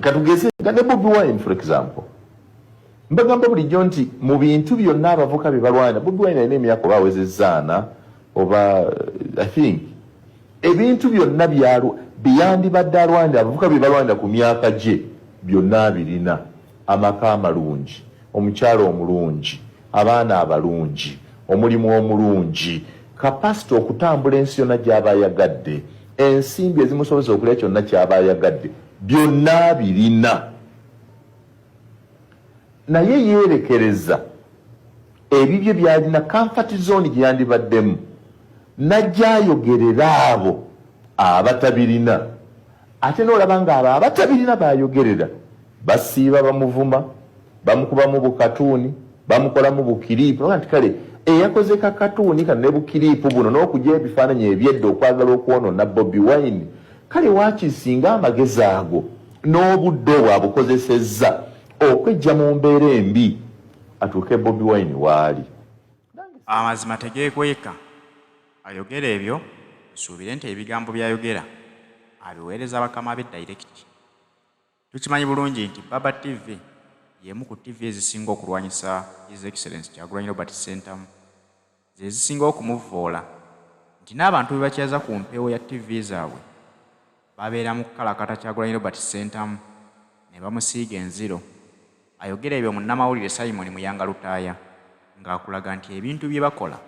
katugeze ne Bobi Wine for example mbagamba bulijjo nti mu bintu byonna abavuka bibalwana Bobi Wine alina emyaka bawezezzaana oba I think ebintu byonna byandibadde alwanira abavuka bibalwanira ku myaka gye byonna birina amaka amalungi omukyalo omulungi abaana abalungi omulimu omulungi kapasite okutambula ensi yonna gy'aba ayagadde ensimbi ezimusobozesa okulya kyonna ky'aba ayagadde byonna birina naye yeerekereza ebibyo byalina comfort zone gye yandibaddemu najja ayogerera abo abatabirina ate n'olaba nga abo abatabirina bayogerera basiiba bamuvuma bamukubamu bukatuuni bamukolamu bukiriipu nti kale eyakoze kakatuuni kano ne bukiriipu buno n'okugya ebifaananyi ebyedda okwagala okwonoona Bobi Wine kale waakisinga amagezi ago n'obudde bwabukozesezza okwejja mu mbeera embi atuuke Bobi Wine waali amazima tegeekweka ayogera ebyo nsuubire nti ebigambo byayogera abiweereza bakama be direct. Tukimanyi bulungi nti Baba TV yemu ku TV ezisinga okulwanyisa His Excellency Kyagulanyi Robert Sentamu ze zisinga okumuvoola nti n'abantu be bakyaza ku mpewo ya TV zaabwe babeera mu kukalakata Kyagulanyi Robert Sentamu ne bamusiiga enziro. Ayogera ebyo munnamawulire Simon Muyanga Lutaaya ng'akulaga nti ebintu bye bakola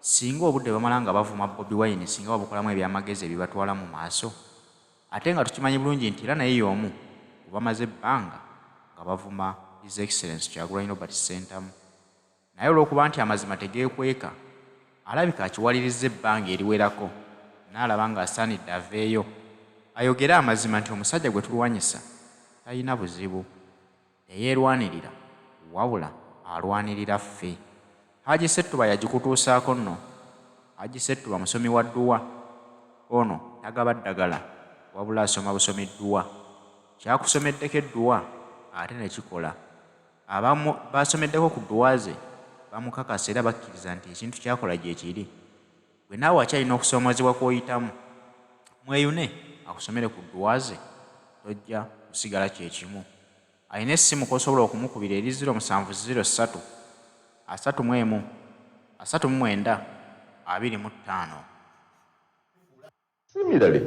singa obudde bamala nga bavuma Bobi Wine singa babukolamu ebyamagezi ebibatwala mu maaso ate nga tukimanyi bulungi nti era naye y'omu bamaze ebbanga nga bavuma His Excellency Kyagulanyi Robert Sentamu naye olw'okuba nti amazima tegeekweka alabika akiwaliriza ebbanga eriwerako n'alaba ng'asaanidde aveeyo ayogere amazima nti omusajja gwe tulwanyisa talina buzibu teyeerwanirira wabula alwanirira ffe. Haji Settuba yagikutuusaako nno. Haji Settuba musomi wa dduwa ono tagaba ddagala wabula asoma busomi dduwa kyakusomeddeko edduwa ate ne kikola. Abamu basomeddeko ku dduwa ze bamukakasa era bakkiriza nti ekintu kyakola gye kiri. Gwe naawe akyalina okusoomozebwa kw'oyitamu mweyune akusomere ku dduwa ze tojja kusigala kye kimu. Alina essimu kw'osobola okumukubira eri 0703 31 39 25. Similarly,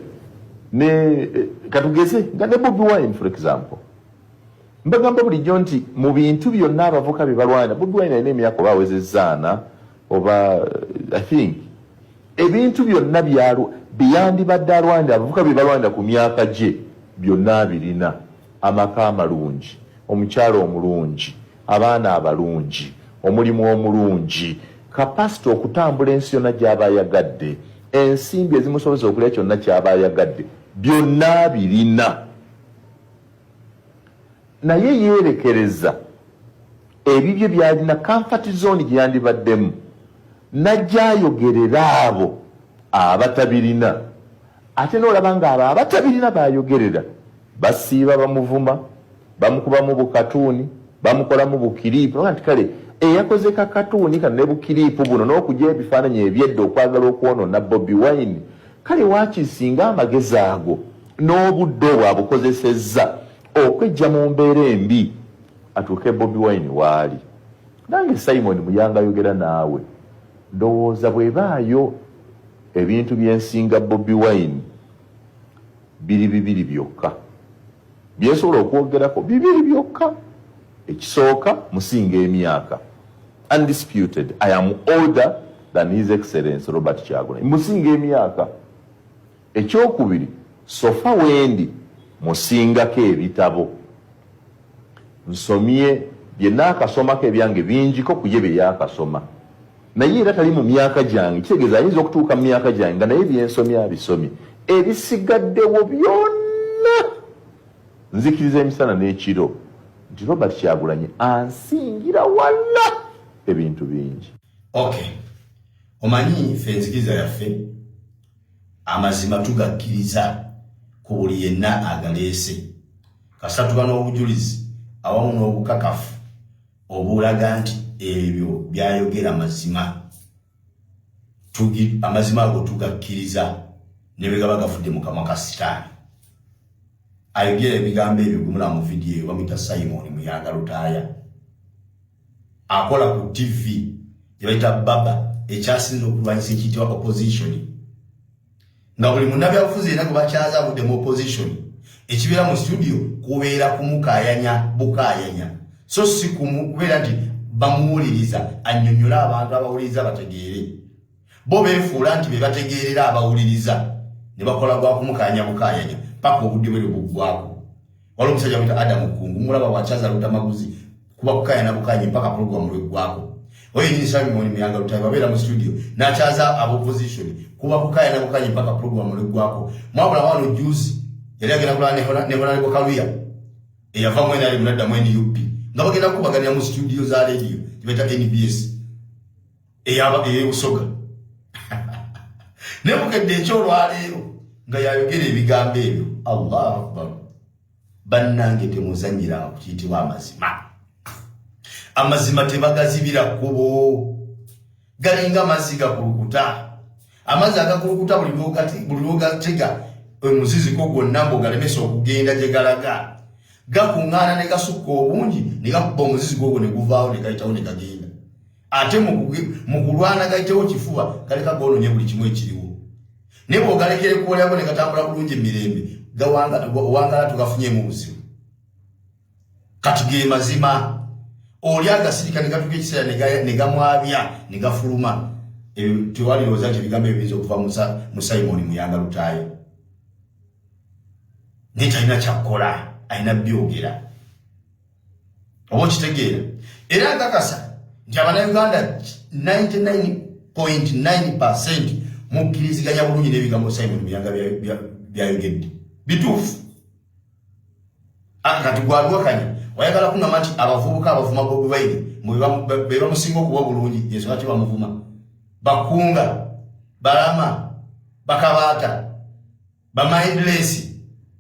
ne katugeze nga ne Bobi Wine for example mbagamba bulijjo nti mu bintu byonna abavuka bibalwana Bobi Wine alina emyaka bawezezzaana oba I think ebintu byonna byandibadde alwanira abavuka bibalwanira ku myaka gye byonna birina amaka amalungi omukyalo omulungi abaana abalungi omulimu omulungi kapasite okutambula ensi yonna gy'aba ayagadde ensimbi ezimusobozesa okulya kyonna ky'aba ayagadde byonna birina naye yeerekereza ebibyo byalina comfort zone gye yandibaddemu najja ayogerera abo abatabirina ate n'olaba nga abo abatabirina bayogerera basiiba bamuvuma bamukubamu bukatuuni bamukolamu bukiriipu nti kale eyakoze kakatuuni kano ne bukiriipu buno n'okugya ebifaananyi ebyedda okwagala okwonoona Bobi Wine kale waakisinga amagezi ago n'obudde bwabukozesezza okwejja mu mbeera embi atuuke Bobi Wine waali. Nange Simon Muyanga ayogera naawe ndowooza bwebaayo ebintu byensinga Bobi Wine bibiri byokka byesobola okwogerako bibiri byokka. Ekisooka musinga emyaka undisputed I am older than His Excellency Robert Kyagulanyi musinga emyaka. Ekyokubiri sofa wendi musingako ebitabo nsomye bye naakasomako ebyange bingiko ku ye bye yaakasoma naye era tali mu myaka gyange kitegeeza ayinza okutuuka mu myaka gyange nga naye byensomye abisomye ebisigaddewo byonna nzikiriza emisana n'ekiro nti Robert Kyagulanyi ansingira wala ebintu bingi. Okay, omanyi ffe enzikiriza yaffe amazima tugakkiriza ku buli yenna agaleese kasita tuba n'obujulizi awamu n'obukakafu obulaga nti ebyo byayogera mazima amazima ago tugakkiriza ne bwe gaba gavudde mu kamwa ka Sitaani. ayogera ebigambo ebyo gumula mu video bamita Simon Muyanga Lutaaya akola ku TV yaita baba ekyasinze okulwanyisa ekiyitibwa opposition nga buli munabi afuze era kubakyaza budde mu opposition ekibira mu studio kubeera kumukayanya bukayanya so si kumukubeera nti bamuwuliriza annyonnyola abantu abawuliriza bategeere bo beefuula nti be bategeerera abawuliriza ne bakola gwa kumukayanya bukayanya paka obudde bwe buggwako waliwo omusajja wita Adamu Kungu mulaba wakyaza Lutamaguzi kuba kukayana bukayanya mpaka program lweggwako oyo nyinyi Simon Muyanga Lutaaya babeera mu studio n'akyaza ab'opposition kuba kukayana bukayanya mpaka program lweggwako mwabula wano juice yali agenda kulana ne Honorable Kaluya eyava mwene ali munadda mwene UP nga bagenda kubaganira mu studio za radio tibeta NBS eyaba eyosoga ne bukedde ekyolwaleero nga yayogera ebigambo ebyo Allahu Akbar bannange temuzanyira ku kiyitibwa amazima tebagazibira kubo galinga amazzi gakulukuta amazzi agakulukuta buli lwogatega omuziziko gwonna mb'ogalemesa okugenda gye galaga gakuŋŋaana ne gasukka obungi ne gakuba omuziziko ogwo ne guvaawo ne gayitawo ne gagenda ate mu kulwana gayitewo kifuba galeka goononye buli kimu ekiriwo ne bw'ogalekere kuwolyako ne gatambula bulungi emirembe wangala tugafunye mu buzibu kati ge mazima oli agasirika ne gatuka ekiseera ne gamwabya ne gafuluma tewalirowooza nti ebigambo ebiyinza okuva mu Simon Muyanga Lutaaya naye talina kyakkola alina byogera oba okitegeera era nkakasa nti Abannayuganda 99.9% mukkiriziganya bulungi n'ebigambo Simon Muyanga byayogedde bituufu kati gwaliwakanya wayagala kuŋŋamba nti abavubuka abavuma Bobi Wine be bamusinga okuba bulungi ensonga ki bamuvuma bakunga balama bakabaata bamindless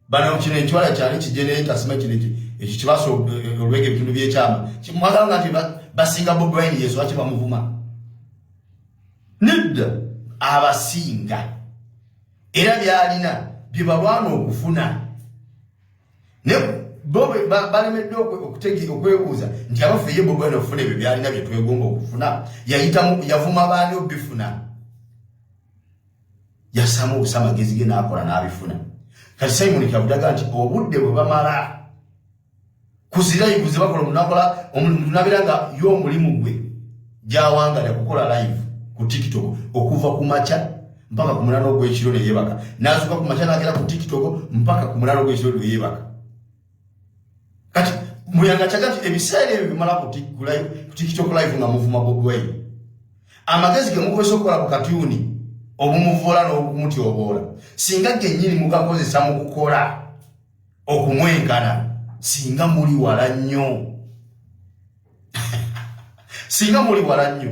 bano kino ekiwala kyali kigenerator sima kino ekyo kibaso olwege ebitundu by'ekyama mwagala nti basinga Bobi Wine ensonga ki bamuvuma nedda abasinga era byalina bye balwana okufuna ne Bobi balemeddwe okwebuuza nti abaffe ye Bobi Wine okufuna ebyo byalina bye twegomba okufuna yavuma baani obifuna yasamu obusamagezi ge n'akola n'abifuna kati Simon kyabudaga nti obudde bwe bamala kuzira ibuze bakola omuntu nabera nga y'omulimu gwe gyawangala kukola live ku TikTok okuva ku macha mpaka ku mulano gw'ekiro ne yebaka nazuka ku macha n'agera ku TikTok mpaka ku mulano gw'ekiro ne yebaka kati Muyanga kyagati ebiseera ebyo bimala ku TikTok live nga muvuma Bobi Wine amagezi ge mukozesa okukola ku katuni obumuvola n'obumutyoboola singa gennyini mugakozesa mu kukola okumwenkana singa muli wala nnyo singa muli wala nnyo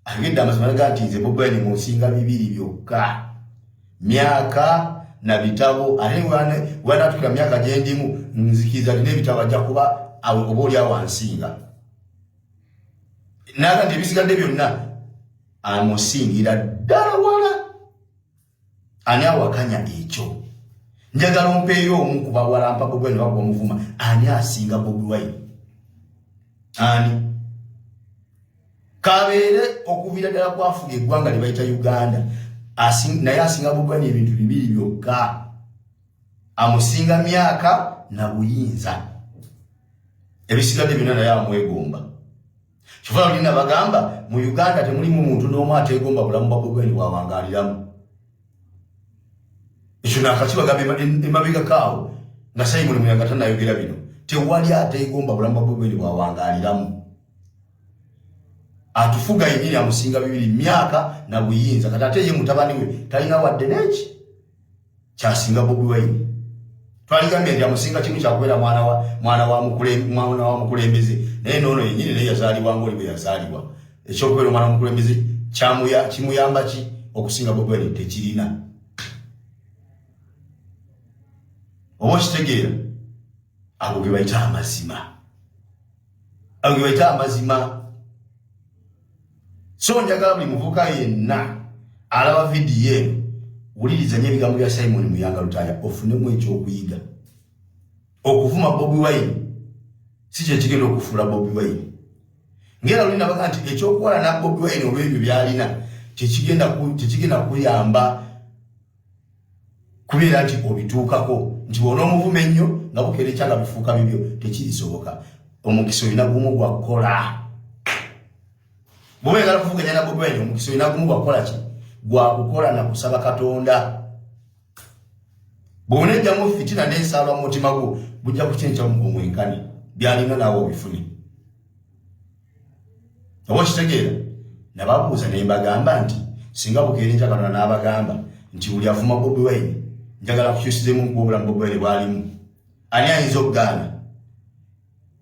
ayogedde amazima naga nti nze Bobi Wine musinga 2 byokka myaka na bitabo ate wanatukira myaka gyendimu nzikiriza nina ebitabo ajja kuba oba oli awo ansinga naga nti ebisigadde byonna amusingira ddala wala ani awakanya ekyo njagala ompeeyo omu ku bawalampa Bobi Wine bakuba omuvuma ani asinga Bobi Wine ani kabeere okuviira ddala kwafuga eggwanga lye bayita Uganda naye asinga Bobi Wine ebintu 2 byokka amusinga myaka na buyinza ebisigadde byonna naye amwegomba kifuba olina bagamba mu Uganda temulimu muntu n'omu ateegomba bulamu bwa Bobi Wine bwawangaaliramu ekyo nakakibagamba emabega kaawo nga Simon Muyanga tanayogera bino tewali ateegomba bulamu bwa Bobi Wine bwawangaaliramu atufuga yennyini amusinga 2 myaka na buyinza kati ate ye mutabani we talina wadde neki kyasinga Bobi Wine twaligambye nti amusinga kimu kyakubeera mwana wa mukulembeze naye noono yennyini naye yazaalibwa ng'oli bwe yazaalibwa ekyokubeera omwana wamukulembeze kimuyamba ki okusinga Bobi Wine tekirina oba okitegeera ago ge bayita amazima so njagala buli muvuka yenna alaba vidiyo eno wuliriza nnyo ebigambo bya Simon Muyanga Lutaaya ofunemu ekyokuyiga okuvuma Bobi Wine si kye kigenda okufuula Bobi Wine. Ngera olina baga nti ekyokukola na Bobi Wine olw'ebyo byalina tekigenda kuyamba kubeera nti obituukako nti bw'onoomuvuma ennyo nga bukerekya nga bifuuka bibyo tekirisoboka. Omukisa olina gumu gwa kukola. Bw'oyagala kuvuganya na Bobi Wine omukisa olina gumu gwa kukola ki? Gwa kukola na kusaba Katonda. Bw'onejjamu fitina n'ensaalwa mu mutima gwo bujja kukyenkya omwenkani byalina naawe obifune. Oba kitegeera nababuuza ne mbagamba nti singa bukeerenja Katonda n'abagamba nti buli avuma Bobi Wine njagala kukyusizemu obulamu Bobi Wine bwalimu, ani ayinza okugaana?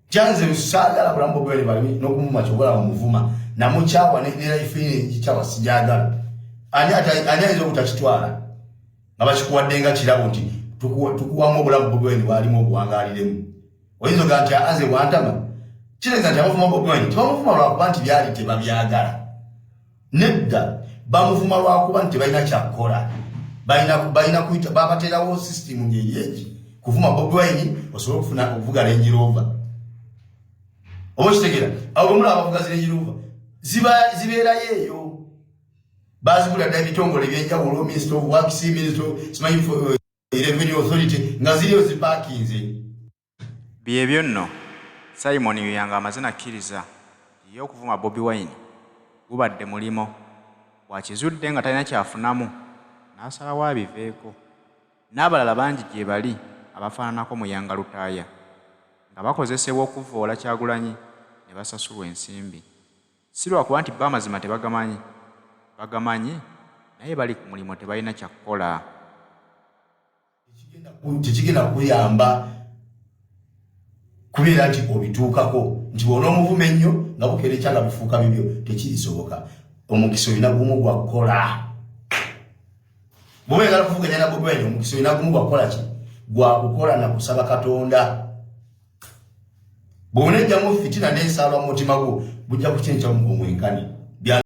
Kyanze lusaagala bulamu Bobi Wine bwalimu n'okumuma kyobola omuvuma namukyawa ne life ekikyawa sijagala. Ani ayinza obutakitwala nga bakikuwadde nga kirabo nti tukuwamu obulamu Bobi Wine bwalimu obuwangaaliremu? Oyinza ogaa nti aze bwantama kireza nti abavuma Bobi Wine tebamuvuma lwakuba nti byali tebabyagala. Nedda bamuvuma lwakuba nti tebalina kyakukola. Balina kuyita babaterawo system ng'eryeki kuvuma Bobi Wine osobola okufuna okuvuga Range Rover. Oba kitegeera abo bamula abavuga Range Rover zibeerayo eyo. Bazigula dda ebitongole ebyenjawulo, Minister of Works, Minister of Revenue Authority nga ziriyo zipakinze. Byebyo nno Simon Muyanga amaze nakkiriza ye okuvuma Bobi Wine gubadde mulimo bwakizudde nga talina kyafunamu n'asalawo abiveeko. N'abalala bangi gye bali abafaananako Muyanga Lutaaya nga bakozesebwa okuvoola Kyagulanyi ne basasulwa ensimbi. Si lwakuba nti b'amazima tebagamanyi, bagamanyi naye bali ku mulimu tebalina kyakukola. Tekigenda kuyamba kubeera nti obituukako nti bw'onoomuvuma ennyo nga bukerekya nga bifuuka bibyo tekirisoboka. Omukisa olina gumu gwa kukola. Bw'oyagala kuvuganya na Bobi Wine omukisa olina gumu gwa kukola ki? Gwa kukola na kusaba Katonda. Bw'onejjamu fitina n'ensaalwa mu mutima gwo bujja kukyenkya omwenkani.